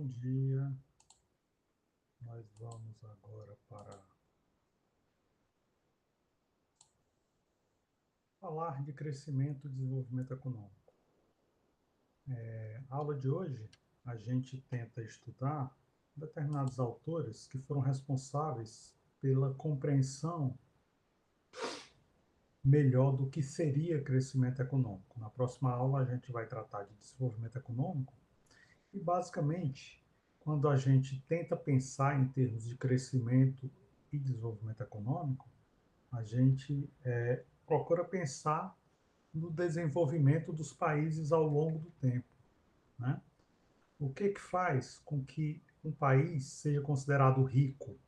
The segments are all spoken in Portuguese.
Bom dia. Nós vamos agora para falar de crescimento e desenvolvimento econômico. Na aula de hoje, a gente tenta estudar determinados autores que foram responsáveis pela compreensão melhor do que seria crescimento econômico. Na próxima aula, a gente vai tratar de desenvolvimento econômico e, basicamente, quando a gente tenta pensar em termos de crescimento e desenvolvimento econômico, a gente procura pensar no desenvolvimento dos países ao longo do tempo, né? O que faz com que um país seja considerado rico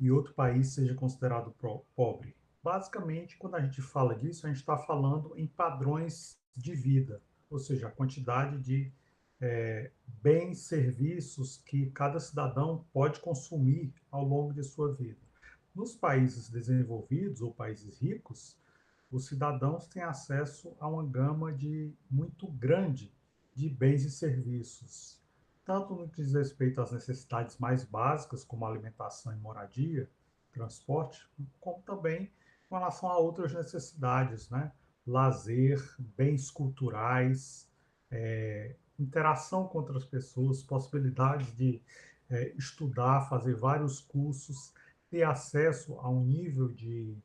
e outro país seja considerado pobre? Basicamente, quando a gente fala disso, a gente está falando em padrões de vida, ou seja, a quantidade de bens, serviços que cada cidadão pode consumir ao longo de sua vida. Nos países desenvolvidos ou países ricos, os cidadãos têm acesso a uma gama muito grande de bens e serviços, tanto no que diz respeito às necessidades mais básicas, como alimentação e moradia, transporte, como também com relação a outras necessidades, né? Lazer, bens culturais, interação com outras pessoas, possibilidades de estudar, fazer vários cursos, ter acesso a um nível de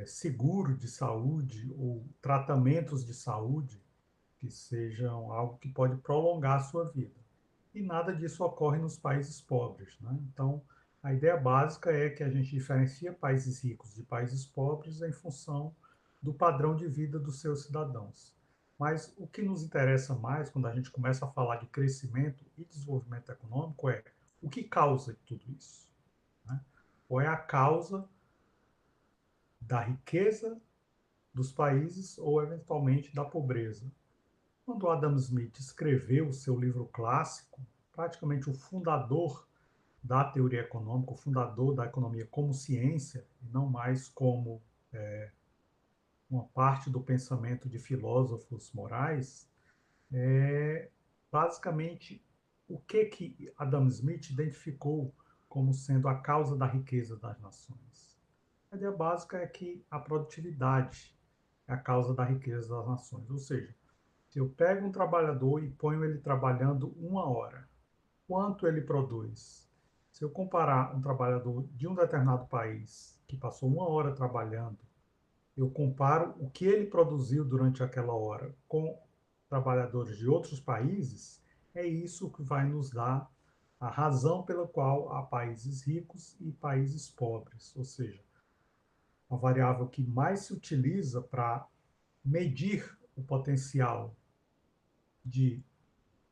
seguro de saúde ou tratamentos de saúde que sejam algo que pode prolongar a sua vida. E nada disso ocorre nos países pobres, né? Então, a ideia básica é que a gente diferencia países ricos de países pobres em função do padrão de vida dos seus cidadãos. Mas o que nos interessa mais quando a gente começa a falar de crescimento e desenvolvimento econômico é o que causa tudo isso, né? Qual é a causa da riqueza dos países ou, eventualmente, da pobreza? Quando Adam Smith escreveu o seu livro clássico, praticamente o fundador da teoria econômica, o fundador da economia como ciência, e não mais como uma parte do pensamento de filósofos morais, basicamente, o que Adam Smith identificou como sendo a causa da riqueza das nações? A ideia básica é que a produtividade é a causa da riqueza das nações, ou seja, se eu pego um trabalhador e ponho ele trabalhando uma hora, quanto ele produz? Se eu comparar um trabalhador de um determinado país que passou uma hora trabalhando, eu comparo o que ele produziu durante aquela hora com trabalhadores de outros países, é isso que vai nos dar a razão pela qual há países ricos e países pobres, ou seja, a variável que mais se utiliza para medir o potencial de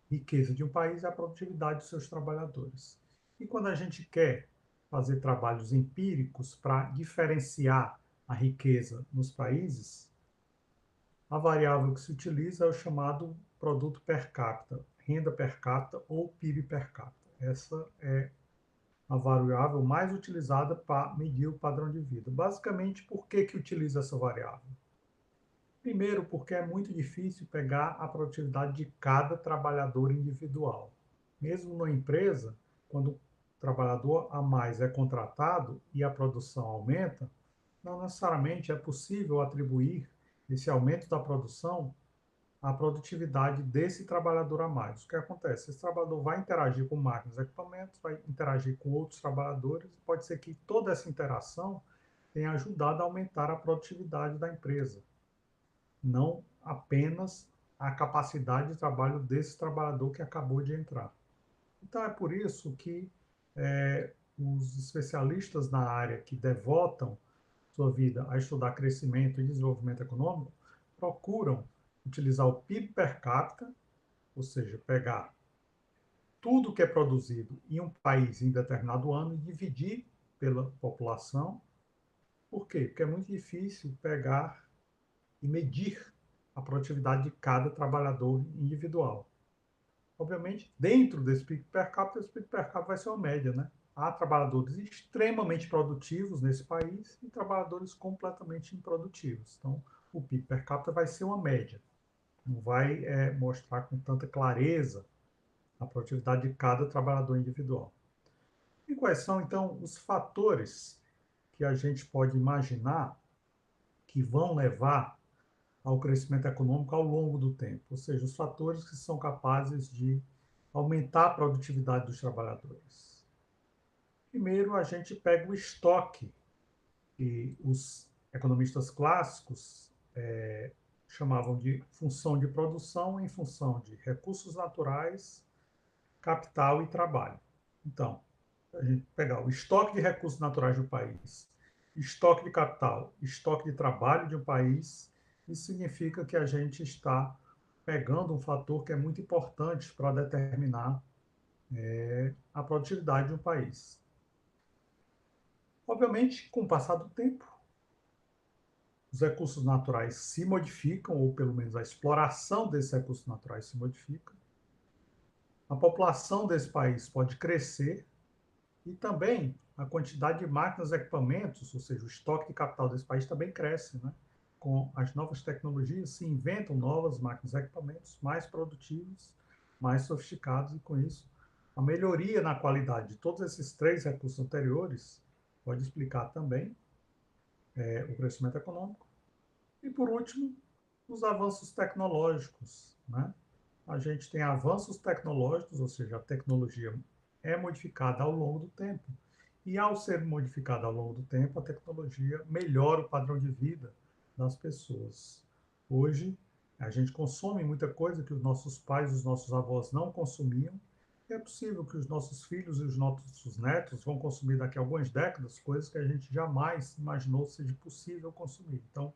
riqueza de um país é a produtividade dos seus trabalhadores. E quando a gente quer fazer trabalhos empíricos para diferenciar a riqueza nos países, a variável que se utiliza é o chamado produto per capita, renda per capita ou PIB per capita. Essa é a variável mais utilizada para medir o padrão de vida. Basicamente, por que utiliza essa variável? Primeiro, porque é muito difícil pegar a produtividade de cada trabalhador individual. Mesmo na empresa, quando o trabalhador a mais é contratado e a produção aumenta, não necessariamente é possível atribuir esse aumento da produção à produtividade desse trabalhador a mais. O que acontece? Esse trabalhador vai interagir com máquinas e equipamentos, vai interagir com outros trabalhadores, pode ser que toda essa interação tenha ajudado a aumentar a produtividade da empresa, não apenas a capacidade de trabalho desse trabalhador que acabou de entrar. Então, é por isso que os especialistas na área que devotam sua vida a estudar crescimento e desenvolvimento econômico procuram utilizar o PIB per capita, ou seja, pegar tudo que é produzido em um país em determinado ano e dividir pela população. Por quê? Porque é muito difícil pegar e medir a produtividade de cada trabalhador individual. Obviamente, dentro desse PIB per capita, esse PIB per capita vai ser uma média, né? Há trabalhadores extremamente produtivos nesse país e trabalhadores completamente improdutivos. Então, o PIB per capita vai ser uma média. não vai mostrar com tanta clareza a produtividade de cada trabalhador individual. E quais são, então, os fatores que a gente pode imaginar que vão levar ao crescimento econômico ao longo do tempo? Ou seja, os fatores que são capazes de aumentar a produtividade dos trabalhadores. Primeiro, a gente pega o estoque, que os economistas clássicos chamavam de função de produção em função de recursos naturais, capital e trabalho. Então, a gente pegar o estoque de recursos naturais do país, estoque de capital, estoque de trabalho de um país, isso significa que a gente está pegando um fator que é muito importante para determinar a produtividade de um país. Obviamente, com o passar do tempo, os recursos naturais se modificam, ou pelo menos a exploração desses recursos naturais se modifica. A população desse país pode crescer e também a quantidade de máquinas e equipamentos, ou seja, o estoque de capital desse país também cresce, né? Com as novas tecnologias se inventam novas máquinas e equipamentos mais produtivos, mais sofisticados, e com isso a melhoria na qualidade de todos esses três recursos anteriores pode explicar também o crescimento econômico. E, por último, os avanços tecnológicos, né? A gente tem avanços tecnológicos, ou seja, a tecnologia é modificada ao longo do tempo. E, ao ser modificada ao longo do tempo, a tecnologia melhora o padrão de vida das pessoas. Hoje, a gente consome muita coisa que os nossos pais, os nossos avós não consumiam. E é possível que os nossos filhos e os nossos netos vão consumir daqui a algumas décadas coisas que a gente jamais imaginou seja possível consumir. Então,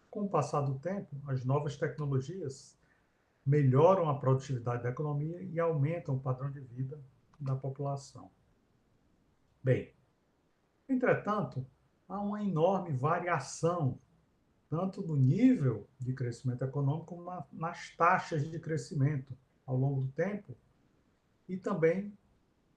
com o passar do tempo, as novas tecnologias melhoram a produtividade da economia e aumentam o padrão de vida da população. Bem, entretanto, há uma enorme variação, tanto no nível de crescimento econômico como nas taxas de crescimento ao longo do tempo, e também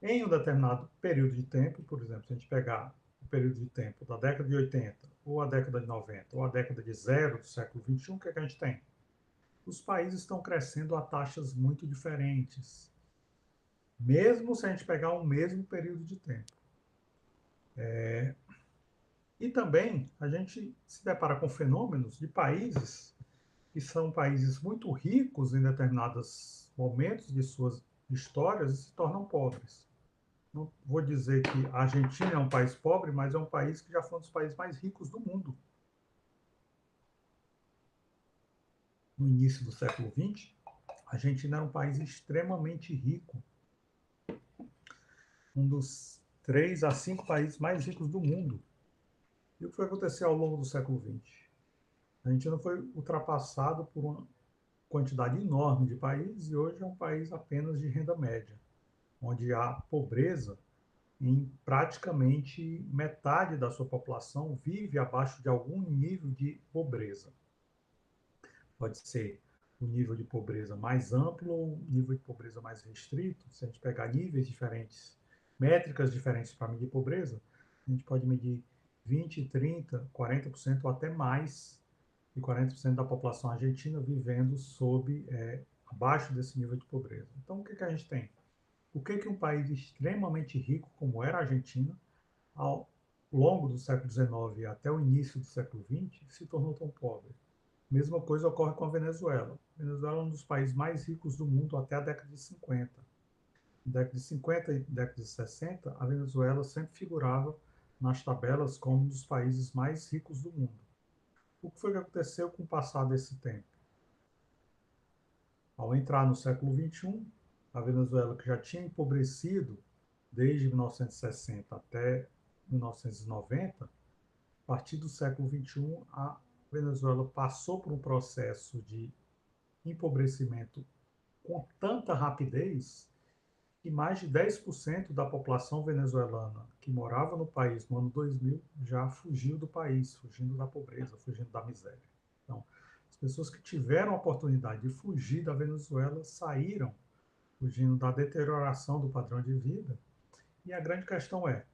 em um determinado período de tempo. Por exemplo, se a gente pegar o período de tempo da década de 80, ou a década de 90, ou a década de zero do século XXI, o que é que a gente tem? Os países estão crescendo a taxas muito diferentes, mesmo se a gente pegar o mesmo período de tempo. E também a gente se depara com fenômenos de países que são países muito ricos em determinados momentos de suas histórias e se tornam pobres. Não vou dizer que a Argentina é um país pobre, mas é um país que já foi um dos países mais ricos do mundo. No início do século XX, a Argentina era um país extremamente rico, um dos 3 a 5 países mais ricos do mundo. E o que foi acontecer ao longo do século XX? A Argentina foi ultrapassado por uma quantidade enorme de países e hoje é um país apenas de renda média, onde há pobreza em praticamente metade da sua população vive abaixo de algum nível de pobreza. Pode ser o nível de pobreza mais amplo ou o nível de pobreza mais restrito. Se a gente pegar níveis diferentes, métricas diferentes para medir pobreza, a gente pode medir 20, 30, 40% ou até mais de 40% da população argentina vivendo abaixo desse nível de pobreza. Então, o que, que a gente tem? O que, que um país extremamente rico, como era a Argentina, ao longo do século XIX e até o início do século XX, se tornou tão pobre? Mesma coisa ocorre com a Venezuela. A Venezuela é um dos países mais ricos do mundo até a década de 50. Na década de 50 e década de 60, a Venezuela sempre figurava nas tabelas como um dos países mais ricos do mundo. O que foi que aconteceu com o passar desse tempo? Ao entrar no século XXI, a Venezuela, que já tinha empobrecido desde 1960 até 1990, a partir do século XXI, a Venezuela passou por um processo de empobrecimento com tanta rapidez que mais de 10% da população venezuelana que morava no país no ano 2000 já fugiu do país, fugindo da pobreza, fugindo da miséria. Então, as pessoas que tiveram a oportunidade de fugir da Venezuela saíram fugindo da deterioração do padrão de vida. E a grande questão é,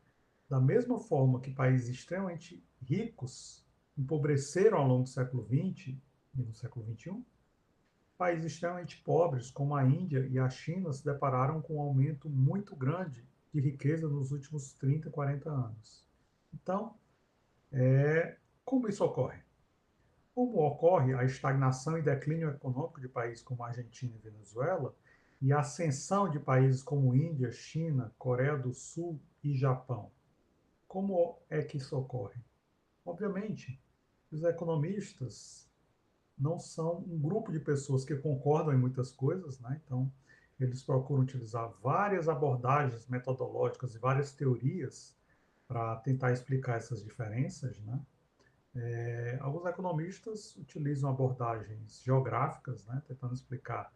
da mesma forma que países extremamente ricos empobreceram ao longo do século XX e no século XXI, Países extremamente pobres, como a Índia e a China, se depararam com um aumento muito grande de riqueza nos últimos 30, 40 anos. Então, como isso ocorre? Como ocorre a estagnação e declínio econômico de países como a Argentina e Venezuela, e a ascensão de países como Índia, China, Coreia do Sul e Japão? Como é que isso ocorre? Obviamente, os economistas não são um grupo de pessoas que concordam em muitas coisas, né? Então, eles procuram utilizar várias abordagens metodológicas e várias teorias para tentar explicar essas diferenças, né? Alguns economistas utilizam abordagens geográficas, né? Tentando explicar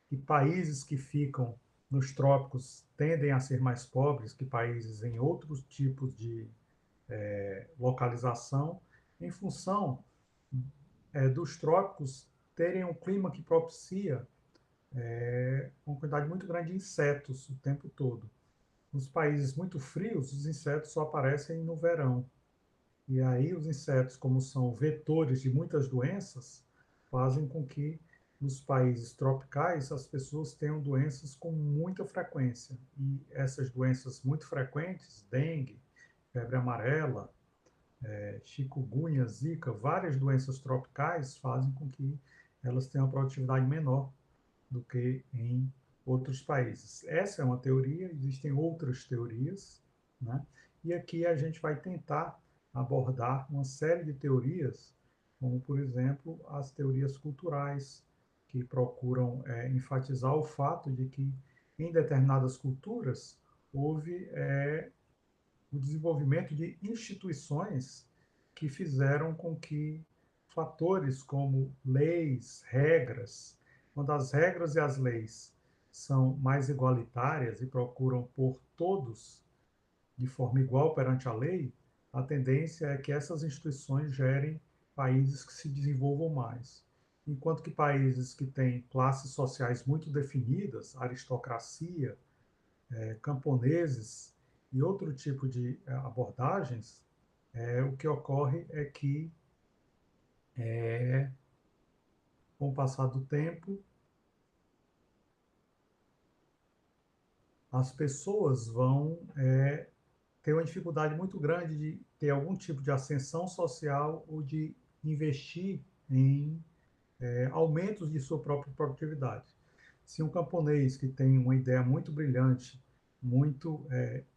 que países que ficam nos trópicos tendem a ser mais pobres que países em outros tipos de localização, em função dos trópicos terem um clima que propicia uma quantidade muito grande de insetos o tempo todo. Nos países muito frios, os insetos só aparecem no verão. E aí os insetos, como são vetores de muitas doenças, fazem com que nos países tropicais as pessoas tenham doenças com muita frequência. E essas doenças muito frequentes, dengue, febre amarela, chikungunya, zika, várias doenças tropicais fazem com que elas tenham uma produtividade menor do que em outros países. Essa é uma teoria, existem outras teorias, né? E aqui a gente vai tentar abordar uma série de teorias, como, por exemplo, as teorias culturais, que procuram enfatizar o fato de que em determinadas culturas houve o desenvolvimento de instituições que fizeram com que fatores como leis, regras, quando as regras e as leis são mais igualitárias e procuram pôr todos de forma igual perante a lei, a tendência é que essas instituições gerem países que se desenvolvam mais. Enquanto que países que têm classes sociais muito definidas, aristocracia, camponeses e outro tipo de abordagens, o que ocorre é que, com o passar do tempo, as pessoas vão ter uma dificuldade muito grande de ter algum tipo de ascensão social ou de investir em aumentos de sua própria produtividade. Se um camponês que tem uma ideia muito brilhante, muito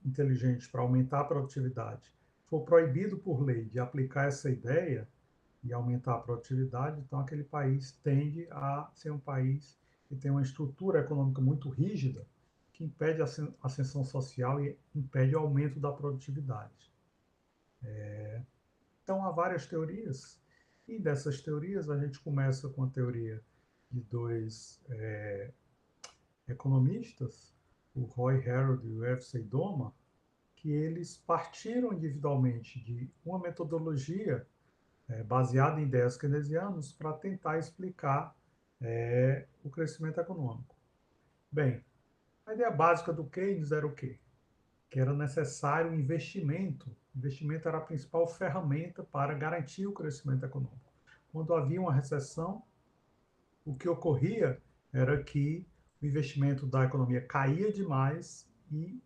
inteligente para aumentar a produtividade, for proibido por lei de aplicar essa ideia e aumentar a produtividade, então aquele país tende a ser um país que tem uma estrutura econômica muito rígida, que impede a ascensão social e impede o aumento da produtividade. Então, há várias teorias, e dessas teorias a gente começa com a teoria de dois economistas, o Roy Harrod e o F. Seidoma, que eles partiram individualmente de uma metodologia baseada em ideias keynesianas para tentar explicar o crescimento econômico. Bem, a ideia básica do Keynes era o quê? Que era necessário investimento. O investimento era a principal ferramenta para garantir o crescimento econômico. Quando havia uma recessão, o que ocorria era que o investimento da economia caía demais e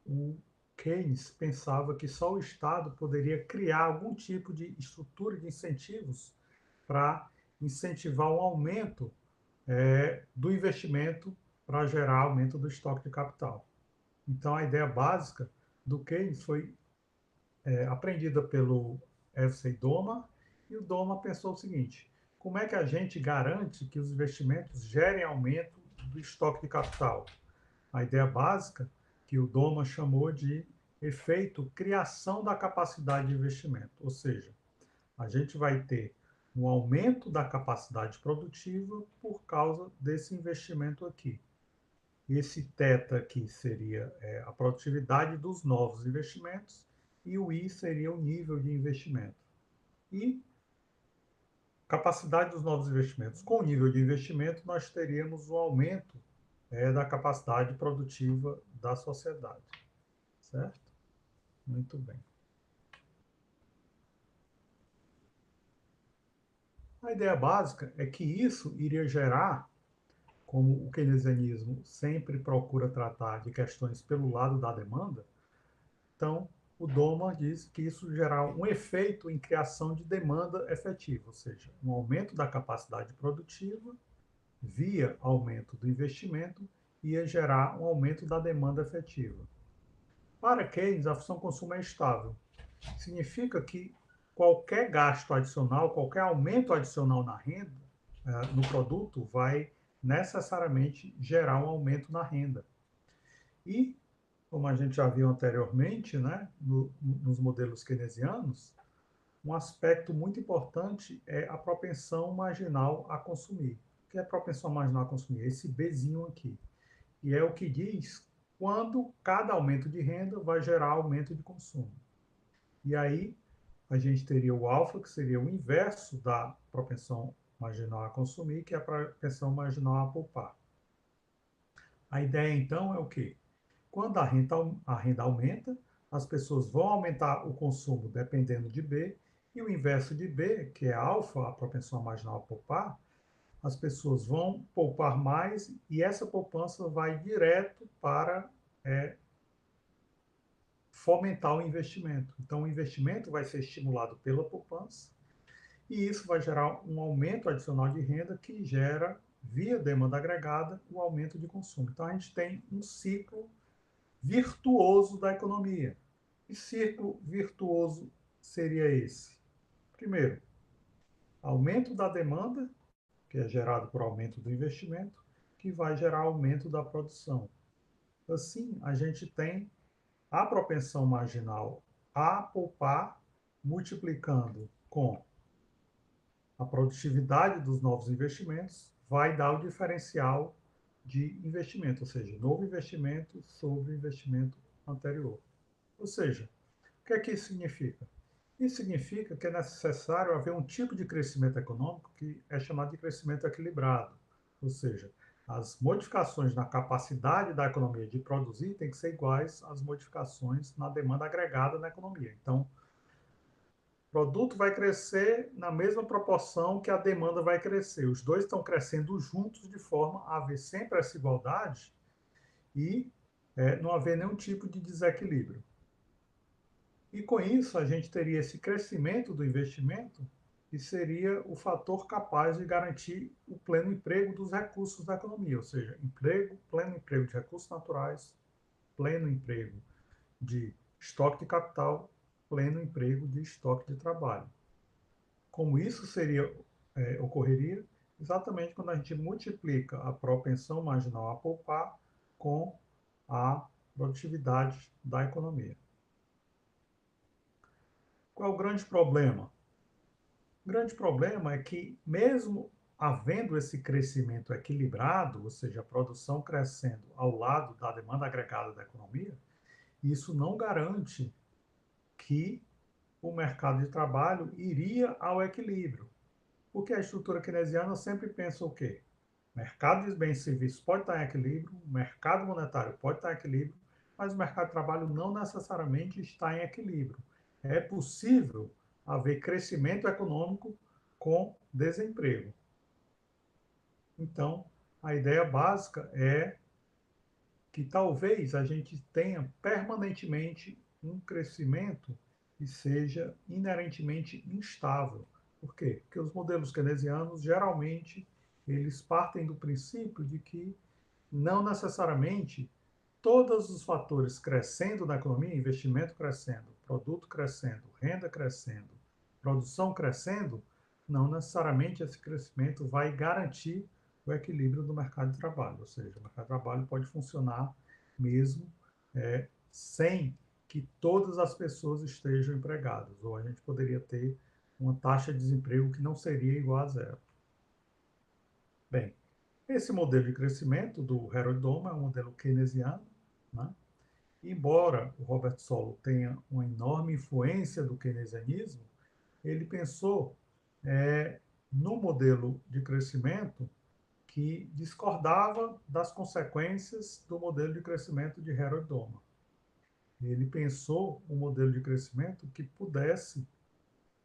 o Keynes pensava que só o Estado poderia criar algum tipo de estrutura de incentivos para incentivar um aumento do investimento para gerar aumento do estoque de capital. Então, a ideia básica do Keynes foi aprendida pelo F. C. Doma, e o Doma pensou o seguinte: como é que a gente garante que os investimentos gerem aumento do estoque de capital? A ideia básica que o Doma chamou de efeito criação da capacidade de investimento, ou seja, a gente vai ter um aumento da capacidade produtiva por causa desse investimento aqui. Esse θ aqui seria a produtividade dos novos investimentos e o I seria o nível de investimento. E capacidade dos novos investimentos. Com o nível de investimento, nós teríamos um aumento da capacidade produtiva da sociedade. Certo? Muito bem. A ideia básica é que isso iria gerar, como o keynesianismo sempre procura tratar de questões pelo lado da demanda, então o Doma diz que isso gerar um efeito em criação de demanda efetiva, ou seja, um aumento da capacidade produtiva via aumento do investimento ia gerar um aumento da demanda efetiva. Para Keynes, a função consumo é estável. Significa que qualquer gasto adicional, qualquer aumento adicional na renda, no produto, vai necessariamente gerar um aumento na renda. E, como a gente já viu anteriormente, né, nos modelos keynesianos, um aspecto muito importante é a propensão marginal a consumir. O que é propensão marginal a consumir? Esse Bzinho aqui. E é o que diz quando cada aumento de renda vai gerar aumento de consumo. E aí a gente teria o alfa, que seria o inverso da propensão marginal a consumir, que é a propensão marginal a poupar. A ideia, então, é o quê? Quando a renda aumenta, as pessoas vão aumentar o consumo dependendo de B, e o inverso de B, que é alfa, a propensão marginal a poupar, as pessoas vão poupar mais e essa poupança vai direto para fomentar o investimento. Então, o investimento vai ser estimulado pela poupança e isso vai gerar um aumento adicional de renda que gera, via demanda agregada, o aumento de consumo. Então, a gente tem um ciclo virtuoso da economia. Que ciclo virtuoso seria esse? Primeiro, aumento da demanda, que é gerado por aumento do investimento, que vai gerar aumento da produção. Assim, a gente tem a propensão marginal a poupar, multiplicando com a produtividade dos novos investimentos, vai dar o diferencial de investimento, ou seja, novo investimento sobre o investimento anterior. Ou seja, o que é que isso significa? Isso significa que é necessário haver um tipo de crescimento econômico que é chamado de crescimento equilibrado. Ou seja, as modificações na capacidade da economia de produzir têm que ser iguais às modificações na demanda agregada na economia. Então, o produto vai crescer na mesma proporção que a demanda vai crescer. Os dois estão crescendo juntos de forma a haver sempre essa igualdade e não haver nenhum tipo de desequilíbrio. E com isso, a gente teria esse crescimento do investimento que seria o fator capaz de garantir o pleno emprego dos recursos da economia, ou seja, pleno emprego de recursos naturais, pleno emprego de estoque de capital, pleno emprego de estoque de trabalho. Como isso ocorreria? Exatamente quando a gente multiplica a propensão marginal a poupar com a produtividade da economia. Qual é o grande problema? O grande problema é que, mesmo havendo esse crescimento equilibrado, ou seja, a produção crescendo ao lado da demanda agregada da economia, isso não garante que o mercado de trabalho iria ao equilíbrio. Porque a estrutura keynesiana sempre pensa o quê? O mercado de bens e serviços pode estar em equilíbrio, o mercado monetário pode estar em equilíbrio, mas o mercado de trabalho não necessariamente está em equilíbrio. É possível haver crescimento econômico com desemprego. Então, a ideia básica é que talvez a gente tenha permanentemente um crescimento que seja inerentemente instável. Por quê? Porque os modelos keynesianos, geralmente, eles partem do princípio de que não necessariamente todos os fatores crescendo na economia, investimento crescendo, produto crescendo, renda crescendo, produção crescendo, não necessariamente esse crescimento vai garantir o equilíbrio do mercado de trabalho. Ou seja, o mercado de trabalho pode funcionar mesmo sem que todas as pessoas estejam empregadas, ou a gente poderia ter uma taxa de desemprego que não seria igual a zero. Bem, esse modelo de crescimento do Harold Doma é um modelo keynesiano, né? Embora o Robert Solow tenha uma enorme influência do keynesianismo, ele pensou no modelo de crescimento que discordava das consequências do modelo de crescimento de Harold Doma. Ele pensou um modelo de crescimento que pudesse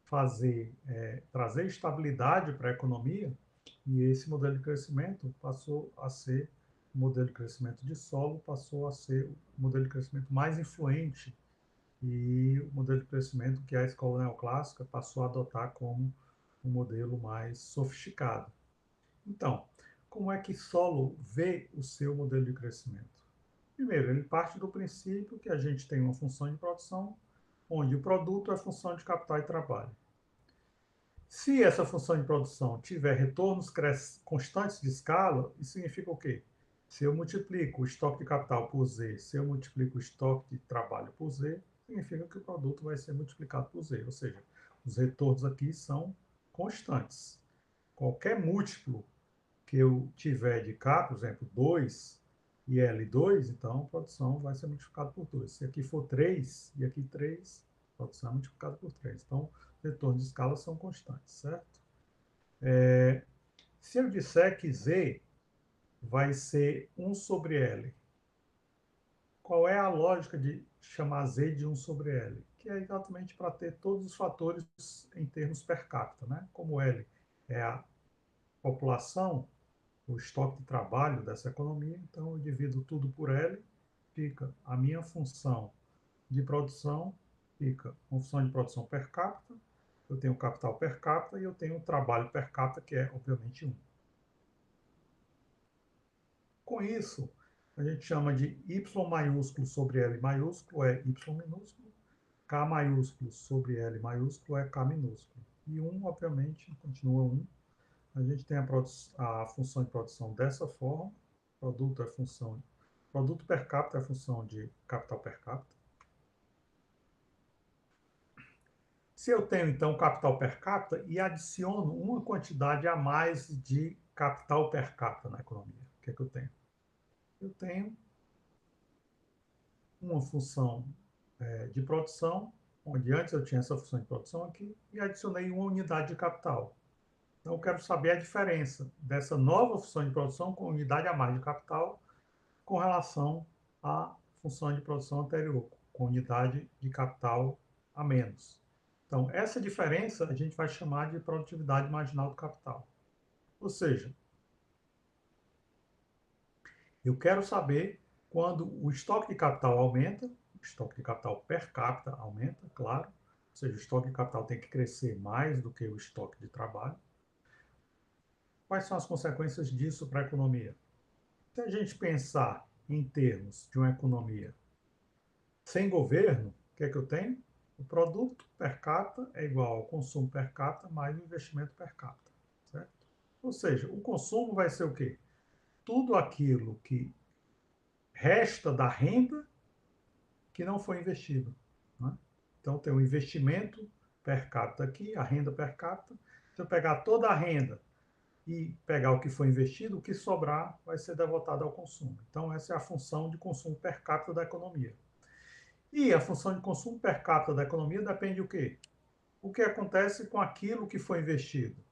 trazer estabilidade para a economia, e esse modelo de crescimento passou a ser o modelo de crescimento de solo, passou a ser o modelo de crescimento mais influente e o modelo de crescimento que a escola neoclássica passou a adotar como um modelo mais sofisticado. Então, como é que Solow vê o seu modelo de crescimento? Primeiro, ele parte do princípio que a gente tem uma função de produção, onde o produto é função de capital e trabalho. Se essa função de produção tiver retornos constantes de escala, isso significa o quê? Se eu multiplico o estoque de capital por Z, se eu multiplico o estoque de trabalho por Z, significa que o produto vai ser multiplicado por Z. Ou seja, os retornos aqui são constantes. Qualquer múltiplo que eu tiver de K, por exemplo, 2 e L2, então a produção vai ser multiplicada por 2. Se aqui for 3 e aqui 3, a produção é multiplicada por 3. Então, os retornos de escala são constantes, certo? Se eu disser que Z vai ser 1 sobre L, qual é a lógica de chamar Z de 1 sobre L? Que é exatamente para ter todos os fatores em termos per capita, né? Como L é a população, o estoque de trabalho dessa economia, então eu divido tudo por L, fica a minha função de produção, fica uma função de produção per capita, eu tenho capital per capita e eu tenho trabalho per capita, que é, obviamente, 1. Com isso, a gente chama de Y maiúsculo sobre L maiúsculo é Y minúsculo, K maiúsculo sobre L maiúsculo é K minúsculo. E 1, obviamente, continua 1. A gente tem a função de produção dessa forma. Produto per capita é função de capital per capita. Se eu tenho, então, capital per capita e adiciono uma quantidade a mais de capital per capita na economia, o que é que eu tenho? Eu tenho uma função de produção, onde antes eu tinha essa função de produção aqui, e adicionei uma unidade de capital. Então, eu quero saber a diferença dessa nova função de produção com unidade a mais de capital com relação à função de produção anterior, com unidade de capital a menos. Então, essa diferença a gente vai chamar de produtividade marginal do capital. Ou seja, eu quero saber quando o estoque de capital aumenta, o estoque de capital per capita aumenta, claro, ou seja, o estoque de capital tem que crescer mais do que o estoque de trabalho. Quais são as consequências disso para a economia? Se a gente pensar em termos de uma economia sem governo, o que é que eu tenho? O produto per capita é igual ao consumo per capita mais o investimento per capita, certo? Ou seja, o consumo vai ser o quê? Tudo aquilo que resta da renda que não foi investido, né? Então, tem o investimento per capita aqui, a renda per capita. Se eu pegar toda a renda e pegar o que foi investido, o que sobrar vai ser devotado ao consumo. Então, essa é a função de consumo per capita da economia. E a função de consumo per capita da economia depende do quê? O que acontece com aquilo que foi investido?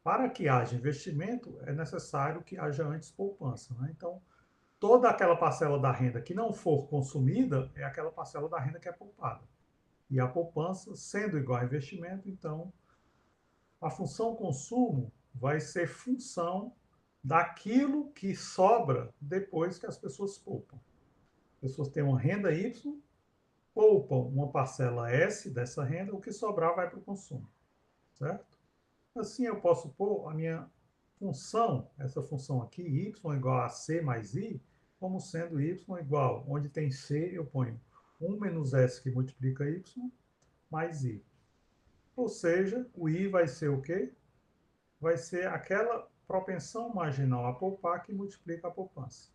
Para que haja investimento, é necessário que haja antes poupança, né? Então, toda aquela parcela da renda que não for consumida é aquela parcela da renda que é poupada. E a poupança, sendo igual a investimento, então, a função consumo vai ser função daquilo que sobra depois que as pessoas poupam. As pessoas têm uma renda Y, poupam uma parcela S dessa renda, o que sobrar vai para o consumo, certo? Assim eu posso pôr a minha função, essa função aqui, y igual a c mais i, como sendo y igual, onde tem c, eu ponho 1 menos s que multiplica y, mais i. Ou seja, o i vai ser o quê? Vai ser aquela propensão marginal a poupar que multiplica a poupança.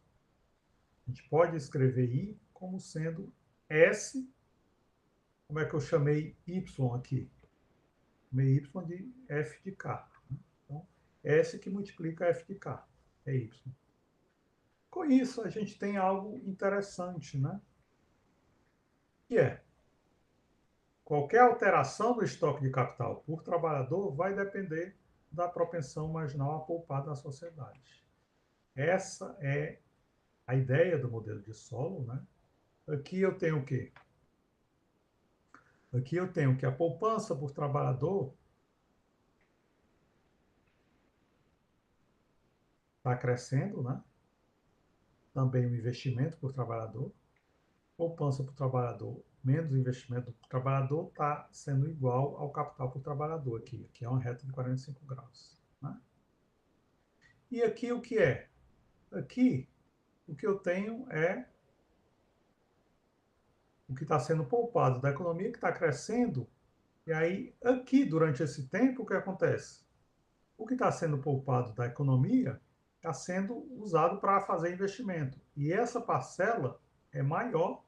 A gente pode escrever i como sendo s. Como é que eu chamei y aqui? Chamei y de f de k. Então, S que multiplica f de k. É y. Com isso, a gente tem algo interessante, né? Que é, qualquer alteração do estoque de capital por trabalhador vai depender da propensão marginal a poupar da sociedade. Essa é a ideia do modelo de Solow, né? Aqui eu tenho o quê? Aqui eu tenho que a poupança por trabalhador está crescendo, né? Também o investimento por trabalhador. Poupança por trabalhador menos investimento por trabalhador está sendo igual ao capital por trabalhador aqui. Aqui é uma reta de 45 graus. Né? E aqui o que é? Aqui o que eu tenho é o que está sendo poupado da economia que está crescendo. E aí, aqui, durante esse tempo, o que acontece? O que está sendo poupado da economia está sendo usado para fazer investimento. E essa parcela é maior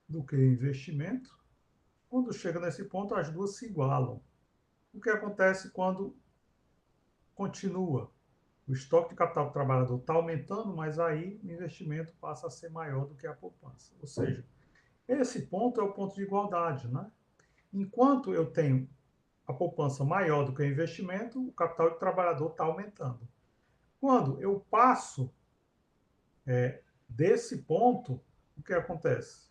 do que o investimento. Quando chega nesse ponto, as duas se igualam. O que acontece quando continua? O estoque de capital do trabalhador está aumentando, mas aí o investimento passa a ser maior do que a poupança. Ou seja, esse ponto é o ponto de igualdade. Né? Enquanto eu tenho a poupança maior do que o investimento, o capital do trabalhador está aumentando. Quando eu passo desse ponto, o que acontece?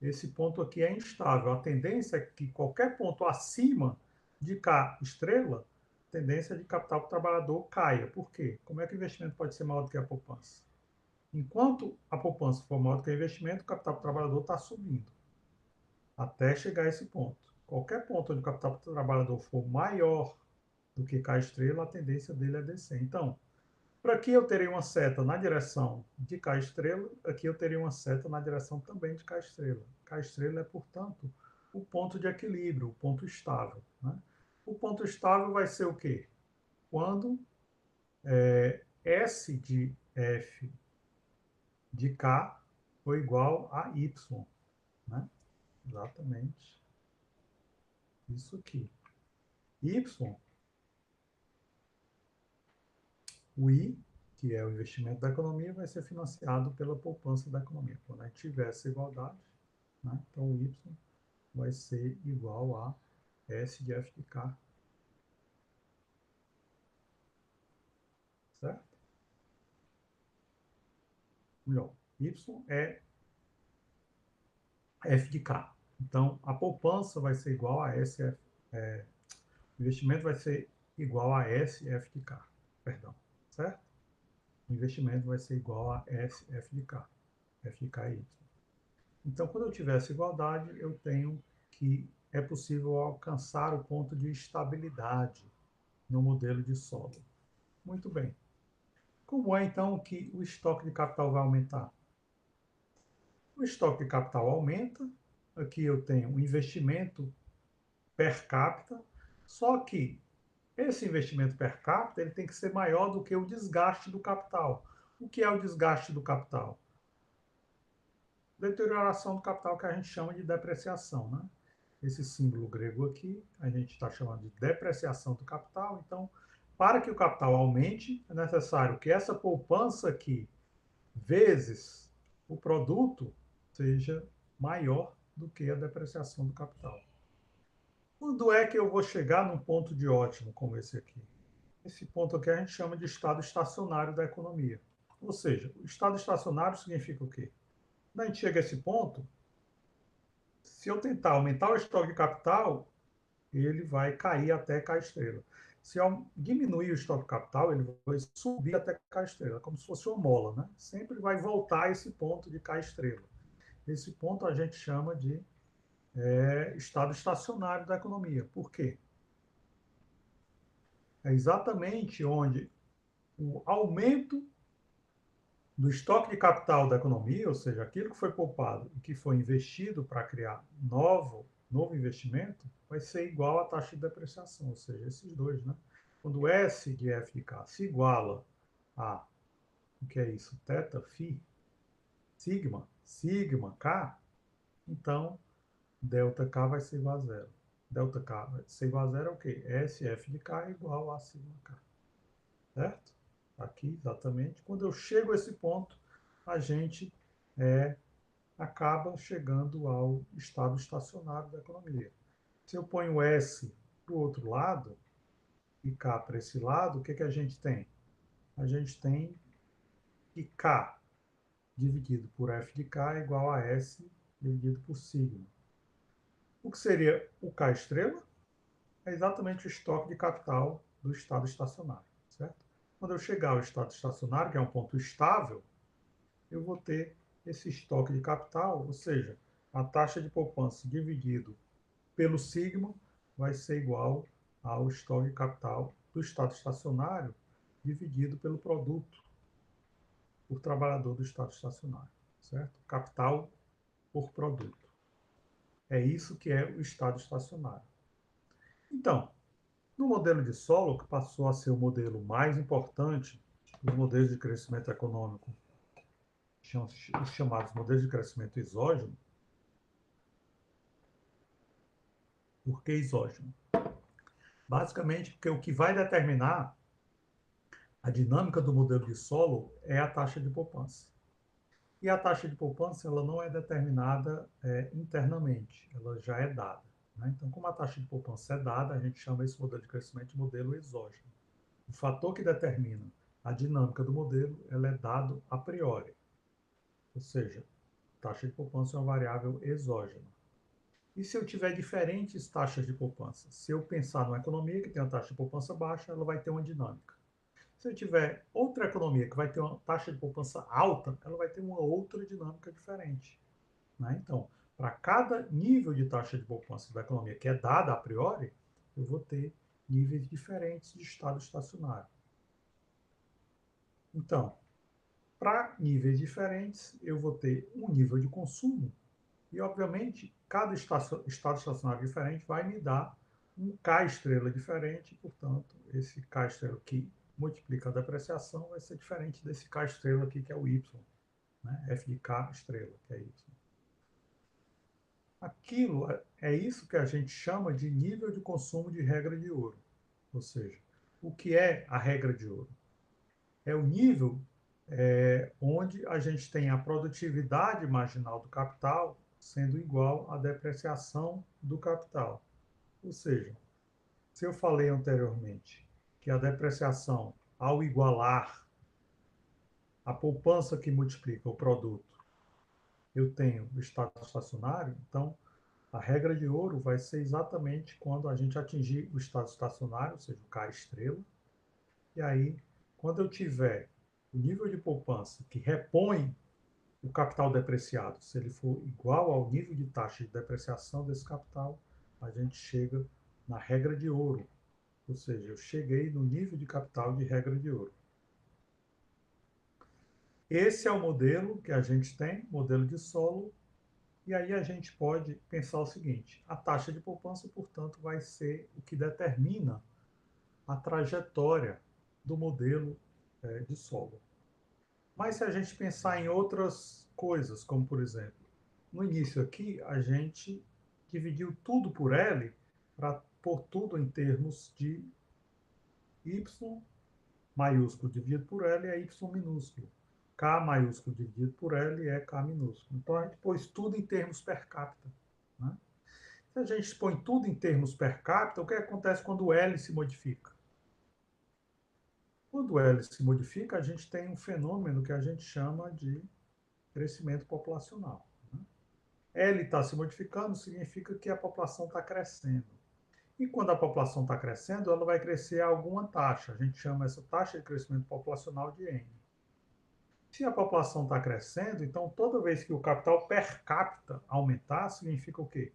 Esse ponto aqui é instável. A tendência é que qualquer ponto acima de K estrela, a tendência é de capital do trabalhador caia. Por quê? Como é que o investimento pode ser maior do que a poupança? Enquanto a poupança for maior do que o investimento, o capital do trabalhador está subindo, até chegar a esse ponto. Qualquer ponto onde o capital do trabalhador for maior do que K estrela, a tendência dele é descer. Então, para aqui eu terei uma seta na direção de K estrela, aqui eu teria uma seta na direção também de K estrela. K estrela é, portanto, o ponto de equilíbrio, o ponto estável. Né? O ponto estável vai ser o quê? Quando S de F de K for igual a Y. Né? Exatamente isso aqui. Y, o I, que é o investimento da economia, vai ser financiado pela poupança da economia. Quando a gente tiver essa igualdade, né? Então o Y vai ser igual a S de F de K, certo? Melhor, Y é F de K. Então, a poupança vai ser igual a SF, o investimento vai ser igual a SF de K, perdão, certo? O investimento vai ser igual a SF de K, F de K é Y. Então, quando eu tiver essa igualdade, eu tenho que é possível alcançar o ponto de estabilidade no modelo de solo. Muito bem. Como é, então, que o estoque de capital vai aumentar? O estoque de capital aumenta, aqui eu tenho um investimento per capita, só que esse investimento per capita ele tem que ser maior do que o desgaste do capital. O que é o desgaste do capital? Deterioração do capital que a gente chama de depreciação. Né? Esse símbolo grego aqui, a gente está chamando de depreciação do capital. Então, para que o capital aumente, é necessário que essa poupança aqui, vezes o produto, seja maior do que a depreciação do capital. Quando é que eu vou chegar num ponto de ótimo como esse aqui? Esse ponto aqui a gente chama de estado estacionário da economia. Ou seja, o estado estacionário significa o quê? Quando a gente chega a esse ponto, se eu tentar aumentar o estoque de capital, ele vai cair até K estrela. Se eu diminuir o estoque de capital, ele vai subir até K estrela, como se fosse uma mola. Né? Sempre vai voltar a esse ponto de K estrela. Esse ponto a gente chama de estado estacionário da economia. Por quê? É exatamente onde o aumento do estoque de capital da economia, ou seja, aquilo que foi poupado e que foi investido para criar novo investimento, vai ser igual à taxa de depreciação, ou seja, esses dois. Né? Quando S de F de K se iguala a, o que é isso? Teta, Φ, sigma, K, então delta K vai ser igual a zero. Delta K vai ser igual a zero é o quê? SF de K é igual a sigma K. Certo? Aqui, exatamente. Quando eu chego a esse ponto, a gente acaba chegando ao estado estacionário da economia. Se eu ponho S para o outro lado e K para esse lado, o que, que a gente tem? A gente tem que K dividido por F de K é igual a S dividido por sigma. O que seria o K estrela? É exatamente o estoque de capital do estado estacionário, certo? Quando eu chegar ao estado estacionário, que é um ponto estável, eu vou ter esse estoque de capital, ou seja, a taxa de poupança dividido pelo sigma vai ser igual ao estoque de capital do estado estacionário dividido pelo produto por trabalhador do estado estacionário, certo? Capital por produto. É isso que é o estado estacionário. Então, no modelo de solo, que passou a ser o modelo mais importante dos modelos de crescimento econômico, os chamados modelos de crescimento exógeno. Por que exógeno? Basicamente, porque o que vai determinar a dinâmica do modelo de solo é a taxa de poupança. E a taxa de poupança ela não é determinada internamente, ela já é dada. Né? Então, como a taxa de poupança é dada, a gente chama esse modelo de crescimento de modelo exógeno. O fator que determina a dinâmica do modelo ela é dado a priori, ou seja, a taxa de poupança é uma variável exógena. E se eu tiver diferentes taxas de poupança? Se eu pensar numa economia que tem uma taxa de poupança baixa, ela vai ter uma dinâmica. Se eu tiver outra economia que vai ter uma taxa de poupança alta, ela vai ter uma outra dinâmica diferente. Né? Então, para cada nível de taxa de poupança da economia que é dada a priori, eu vou ter níveis diferentes de estado estacionário. Então, para níveis diferentes, eu vou ter um nível de consumo e, obviamente, cada estado estacionário diferente vai me dar um K estrela diferente, portanto, esse K estrela que multiplica a depreciação vai ser diferente desse K estrela aqui, que é o Y, né? F de K estrela, que é Y. Aquilo é isso que a gente chama de nível de consumo de regra de ouro. Ou seja, o que é a regra de ouro? É o nível onde a gente tem a produtividade marginal do capital sendo igual à depreciação do capital. Ou seja, se eu falei anteriormente que a depreciação, ao igualar a poupança que multiplica o produto, eu tenho o estado estacionário, então a regra de ouro vai ser exatamente quando a gente atingir o estado estacionário, ou seja, o K estrela, e aí, quando eu tiver o nível de poupança que repõe o capital depreciado, se ele for igual ao nível de taxa de depreciação desse capital, a gente chega na regra de ouro. Ou seja, eu cheguei no nível de capital de regra de ouro. Esse é o modelo que a gente tem, modelo de solo, e aí a gente pode pensar o seguinte: a taxa de poupança, portanto, vai ser o que determina a trajetória do modelo de solo. Mas se a gente pensar em outras coisas, como por exemplo, no início aqui a gente dividiu tudo por L para pôr tudo em termos de Y maiúsculo dividido por L é Y minúsculo. K maiúsculo dividido por L é K minúsculo. Então a gente pôs tudo em termos per capita. Né? Se a gente põe tudo em termos per capita, o que acontece quando o L se modifica? Quando o L se modifica, a gente tem um fenômeno que a gente chama de crescimento populacional. Né? L está se modificando, significa que a população está crescendo. E quando a população está crescendo, ela vai crescer a alguma taxa. A gente chama essa taxa de crescimento populacional de N. Se a população está crescendo, então toda vez que o capital per capita aumentar, significa o quê?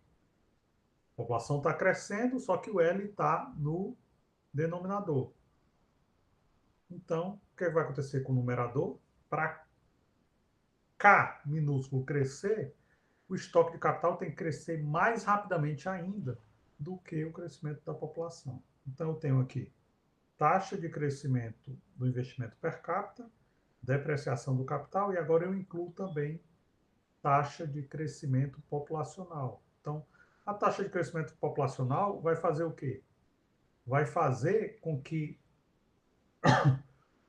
A população está crescendo, só que o L está no denominador. Então, o que vai acontecer com o numerador? Para K minúsculo crescer, o estoque de capital tem que crescer mais rapidamente ainda do que o crescimento da população. Então, eu tenho aqui taxa de crescimento do investimento per capita, depreciação do capital, e agora eu incluo também taxa de crescimento populacional. Então, a taxa de crescimento populacional vai fazer o quê? Vai fazer com que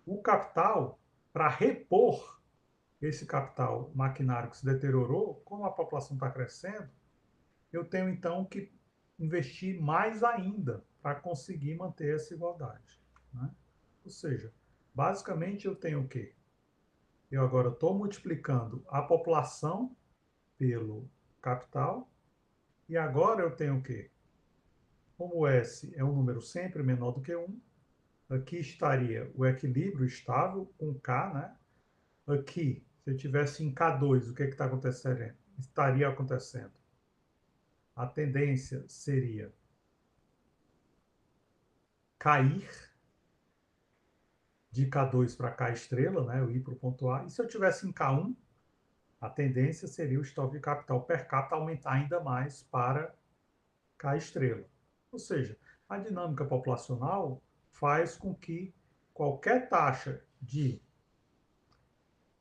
o capital, para repor esse capital maquinário que se deteriorou, como a população está crescendo, eu tenho então que investir mais ainda para conseguir manter essa igualdade. Né? Ou seja, basicamente eu tenho o quê? Eu agora estou multiplicando a população pelo capital E agora eu tenho o quê? Como S é um número sempre menor do que 1, aqui estaria o equilíbrio estável com K, né? Aqui, se eu tivesse em K2, o que está acontecendo? Estaria acontecendo. A tendência seria cair de K2 para K estrela, né? Eu ir para o ponto A. E se eu tivesse em K1, a tendência seria o estoque de capital per capita aumentar ainda mais para K estrela. Ou seja, a dinâmica populacional faz com que qualquer taxa de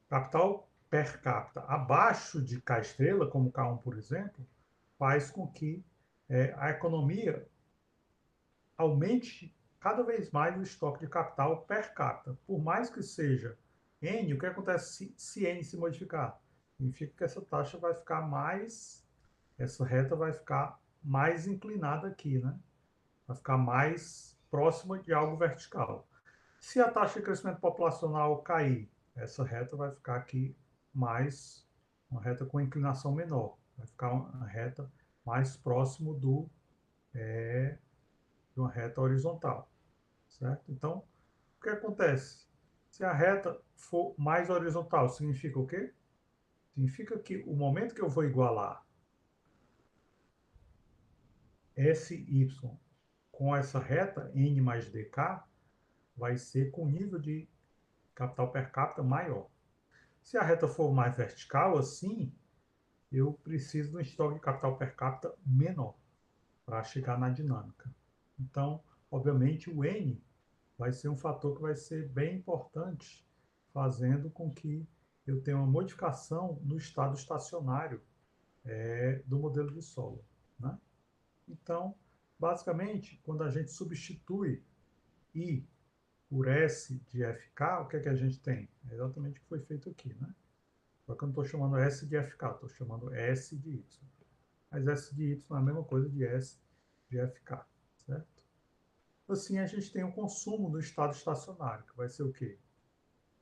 capital per capita abaixo de K estrela, como K1, por exemplo, faz com que a economia aumente cada vez mais o estoque de capital per capita. Por mais que seja N, o que acontece se N se modificar? Significa que essa taxa vai ficar mais, essa reta vai ficar mais inclinada aqui, né? Vai ficar mais próxima de algo vertical. Se a taxa de crescimento populacional cair, essa reta vai ficar aqui mais, uma reta com inclinação menor. Vai ficar uma reta mais próximo de uma reta horizontal, certo? Então, o que acontece? Se a reta for mais horizontal, significa o quê? Significa que o momento que eu vou igualar SY com essa reta, N mais DK, vai ser com nível de capital per capita maior. Se a reta for mais vertical, assim, eu preciso de um estoque de capital per capita menor para chegar na dinâmica. Então, obviamente, o N vai ser um fator que vai ser bem importante, fazendo com que eu tenha uma modificação no estado estacionário do modelo de solo, né? Então, basicamente, quando a gente substitui I por S de FK, o que é que a gente tem? É exatamente o que foi feito aqui, né? Só que eu não estou chamando S de FK, estou chamando S de Y. Mas S de Y é a mesma coisa de S de FK, certo? Assim, a gente tem o consumo no estado estacionário, que vai ser o quê?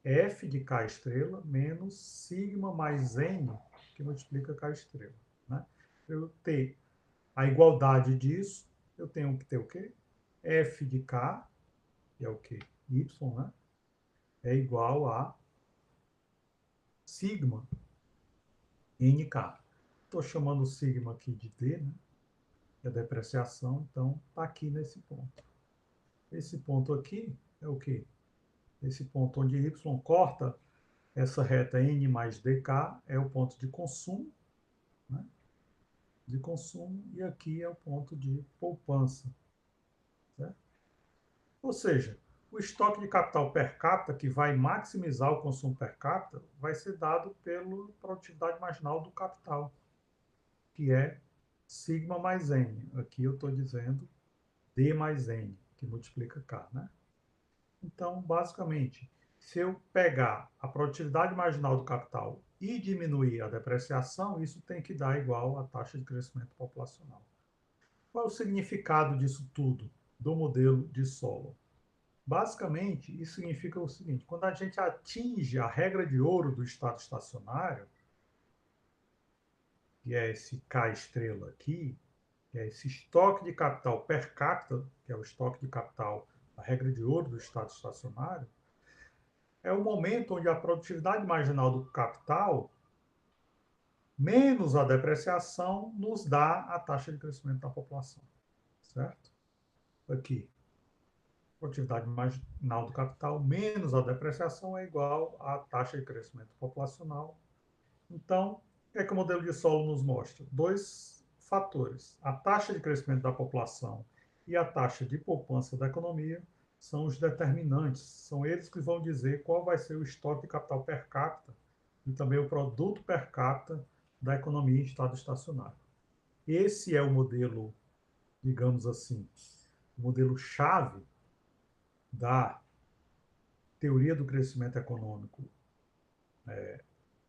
F de K estrela menos sigma mais N, que multiplica K estrela. Né? Para eu ter a igualdade disso, eu tenho que ter o quê? F de K, que é o quê? Y, né? É igual a sigma NK. Estou chamando o sigma aqui de D, né? Que é a depreciação, então está aqui nesse ponto. Esse ponto aqui é o quê? Esse ponto onde Y corta essa reta N mais DK é o ponto de consumo, né? De consumo, e aqui é o ponto de poupança, certo? Ou seja, o estoque de capital per capita, que vai maximizar o consumo per capita, vai ser dado pela produtividade marginal do capital, que é sigma mais N. Aqui eu estou dizendo D mais N, que multiplica K, né? Então, basicamente, se eu pegar a produtividade marginal do capital e diminuir a depreciação, isso tem que dar igual à taxa de crescimento populacional. Qual é o significado disso tudo, do modelo de Solow? Basicamente, isso significa o seguinte: quando a gente atinge a regra de ouro do estado estacionário, que é esse K estrela aqui, que é esse estoque de capital per capita, que é o estoque de capital, a regra de ouro do estado estacionário, é o momento onde a produtividade marginal do capital, menos a depreciação, nos dá a taxa de crescimento da população, certo? Aqui, produtividade marginal do capital menos a depreciação é igual à taxa de crescimento populacional. Então, o que é que o modelo de solo nos mostra? Dois fatores. A taxa de crescimento da população e a taxa de poupança da economia são os determinantes, são eles que vão dizer qual vai ser o estoque de capital per capita e também o produto per capita da economia em estado estacionário. Esse é o modelo, digamos assim, o modelo chave da teoria do crescimento econômico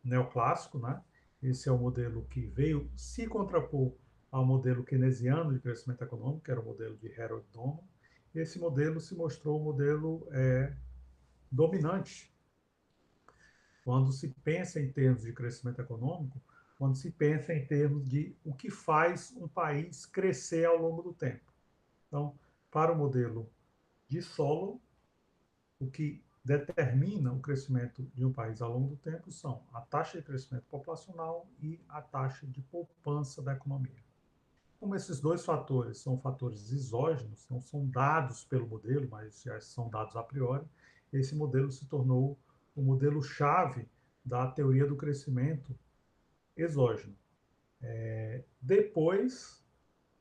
neoclássico, né? Esse é o modelo que veio se contrapor ao modelo keynesiano de crescimento econômico, que era o modelo de Harold Doman. Esse modelo se mostrou um modelo dominante quando se pensa em termos de crescimento econômico, quando se pensa em termos de o que faz um país crescer ao longo do tempo. Então, para o modelo de Solow, o que determina o crescimento de um país ao longo do tempo são a taxa de crescimento populacional e a taxa de poupança da economia. Como esses dois fatores são fatores exógenos, não são dados pelo modelo, mas já são dados a priori, esse modelo se tornou o modelo-chave da teoria do crescimento exógeno. Depois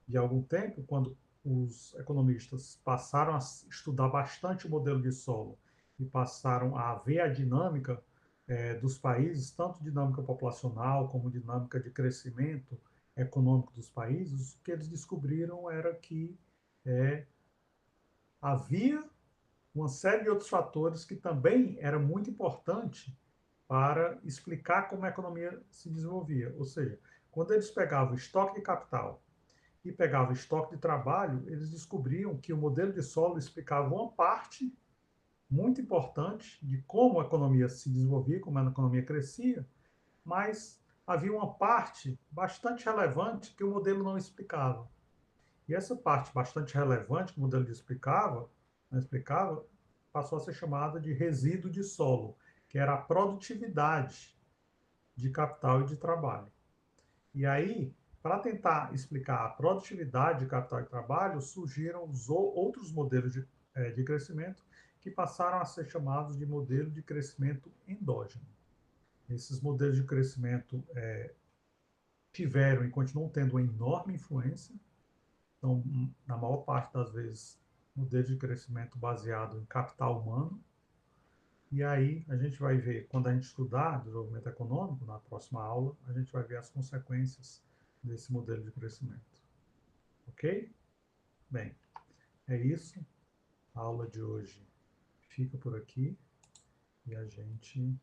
de algum tempo, quando os economistas passaram a estudar bastante o modelo de Solow e passaram a ver a dinâmica dos países, tanto dinâmica populacional como dinâmica de crescimento econômico dos países, o que eles descobriram era que havia uma série de outros fatores que também era muito importante para explicar como a economia se desenvolvia. Ou seja, quando eles pegavam o estoque de capital e pegavam o estoque de trabalho, eles descobriam que o modelo de Solow explicava uma parte muito importante de como a economia se desenvolvia, como a economia crescia, mas havia uma parte bastante relevante que o modelo não explicava. E essa parte bastante relevante que o modelo não explicava, passou a ser chamada de resíduo de Solow, que era a produtividade de capital e de trabalho. E aí, para tentar explicar a produtividade de capital e trabalho, surgiram os outros modelos de crescimento que passaram a ser chamados de modelo de crescimento endógeno. Esses modelos de crescimento tiveram e continuam tendo uma enorme influência. Então, na maior parte das vezes, modelos de crescimento baseado em capital humano. E aí a gente vai ver, quando a gente estudar desenvolvimento econômico, na próxima aula, a gente vai ver as consequências desse modelo de crescimento. Ok? Bem, é isso. A aula de hoje fica por aqui e a gente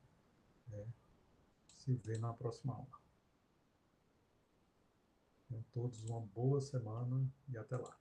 se vê na próxima aula. Tenham todos uma boa semana e até lá.